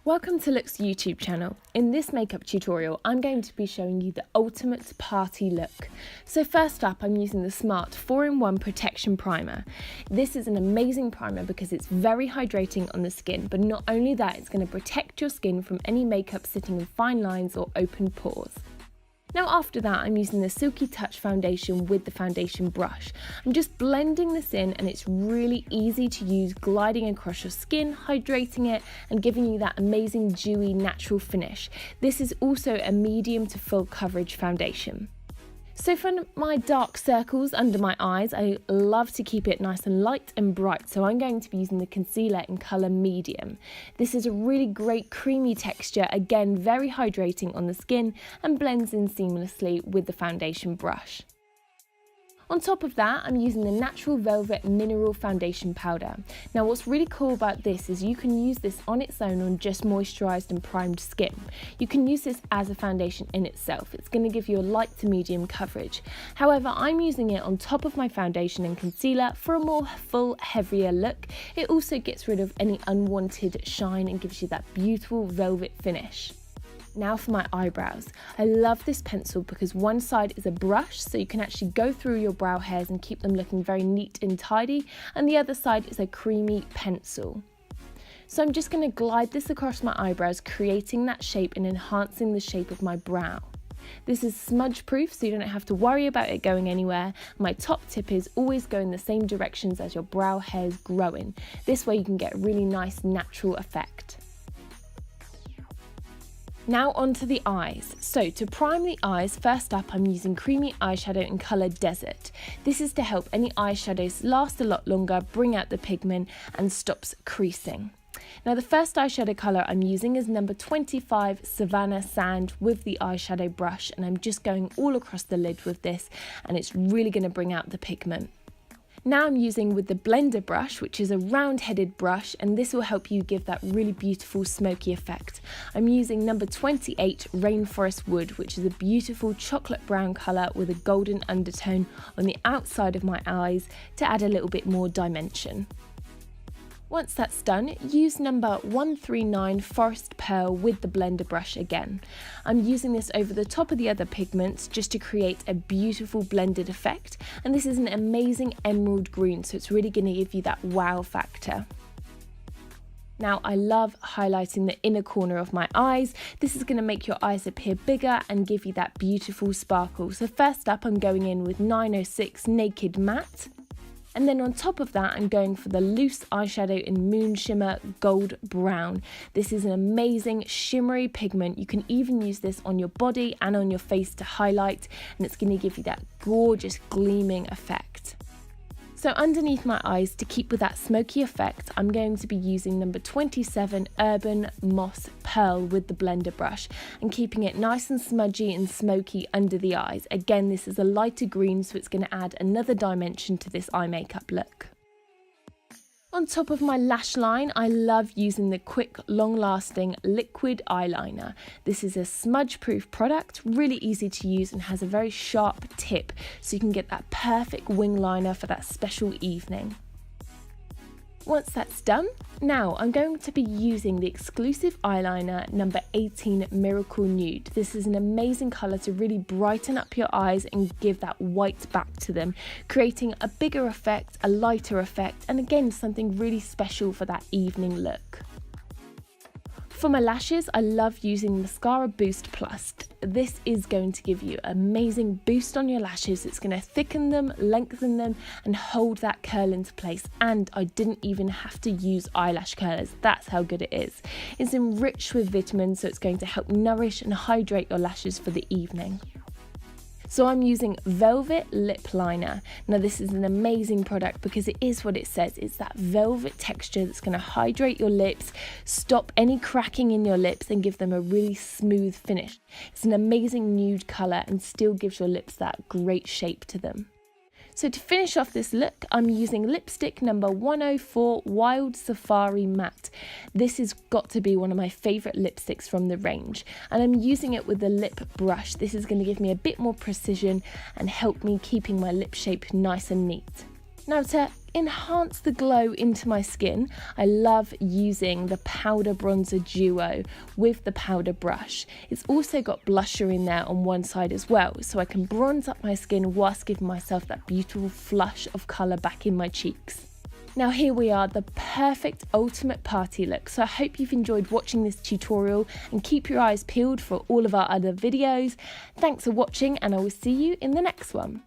Welcome to Look's YouTube channel. In this makeup tutorial, I'm going to be showing you the ultimate party look. So first up, I'm using the Smart 4-in-1 Protection Primer. This is an amazing primer because it's very hydrating on the skin, but not only that, it's going to protect your skin from any makeup sitting in fine lines or open pores. Now after that, I'm using the Silky Touch foundation with the foundation brush. I'm just blending this in and it's really easy to use, gliding across your skin, hydrating it and giving you that amazing dewy natural finish. This is also a medium to full coverage foundation. So for my dark circles under my eyes, I love to keep it nice and light and bright, so I'm going to be using the concealer in colour medium. This is a really great creamy texture, again very hydrating on the skin and blends in seamlessly with the foundation brush. On top of that, I'm using the Natural Velvet Mineral Foundation Powder. Now what's really cool about this is you can use this on its own on just moisturised and primed skin. You can use this as a foundation in itself. It's going to give you a light to medium coverage. However, I'm using it on top of my foundation and concealer for a more full, heavier look. It also gets rid of any unwanted shine and gives you that beautiful velvet finish. Now for my eyebrows. I love this pencil because one side is a brush, so you can actually go through your brow hairs and keep them looking very neat and tidy, and the other side is a creamy pencil. So I'm just going to glide this across my eyebrows, creating that shape and enhancing the shape of my brow. This is smudge proof, so you don't have to worry about it going anywhere. My top tip is always go in the same directions as your brow hairs growing. This way you can get a really nice natural effect. Now onto the eyes. So to prime the eyes, first up I'm using creamy eyeshadow in colour Desert. This is to help any eyeshadows last a lot longer, bring out the pigment and stops creasing. Now the first eyeshadow colour I'm using is number 25 Savannah Sand with the eyeshadow brush, and I'm just going all across the lid with this, and it's really going to bring out the pigment. Now I'm using with the blender brush, which is a round-headed brush, and this will help you give that really beautiful smoky effect. I'm using number 28 Rainforest Wood, which is a beautiful chocolate brown colour with a golden undertone on the outside of my eyes to add a little bit more dimension. Once that's done, use number 139 Forest Pearl with the blender brush again. I'm using this over the top of the other pigments just to create a beautiful blended effect, and this is an amazing emerald green, so it's really going to give you that wow factor. Now I love highlighting the inner corner of my eyes. This is going to make your eyes appear bigger and give you that beautiful sparkle. So first up I'm going in with 906 Naked Matte. And then on top of that, I'm going for the loose eyeshadow in Moon Shimmer Gold Brown. This is an amazing shimmery pigment. You can even use this on your body and on your face to highlight, and it's going to give you that gorgeous gleaming effect. So underneath my eyes, to keep with that smoky effect, I'm going to be using number 27 Urban Moss Pearl with the blender brush and keeping it nice and smudgy and smoky under the eyes. Again, this is a lighter green, so it's going to add another dimension to this eye makeup look. On top of my lash line, I love using the quick, long-lasting liquid eyeliner. This is a smudge-proof product, really easy to use and has a very sharp tip, so you can get that perfect wing liner for that special evening. Once that's done, now I'm going to be using the exclusive eyeliner number 18 Miracle Nude. This is an amazing colour to really brighten up your eyes and give that white back to them, creating a bigger effect, a lighter effect, and again something really special for that evening look. For my lashes, I love using Mascara Boost Plus. This is going to give you an amazing boost on your lashes. It's going to thicken them, lengthen them, and hold that curl into place. And I didn't even have to use eyelash curlers. That's how good it is. It's enriched with vitamins, so it's going to help nourish and hydrate your lashes for the evening. So I'm using Velvet Lip Liner. Now this is an amazing product because it is what it says. It's that velvet texture that's going to hydrate your lips, stop any cracking in your lips and give them a really smooth finish. It's an amazing nude colour and still gives your lips that great shape to them. So to finish off this look, I'm using lipstick number 104 Wild Safari Matte. This has got to be one of my favourite lipsticks from the range, and I'm using it with the lip brush. This is going to give me a bit more precision and help me keeping my lip shape nice and neat. Now to enhance the glow into my skin, I love using the powder bronzer duo with the powder brush. It's also got blusher in there on one side as well, so I can bronze up my skin whilst giving myself that beautiful flush of colour back in my cheeks. Now here we are, the perfect ultimate party look. So I hope you've enjoyed watching this tutorial and keep your eyes peeled for all of our other videos. Thanks for watching and I will see you in the next one.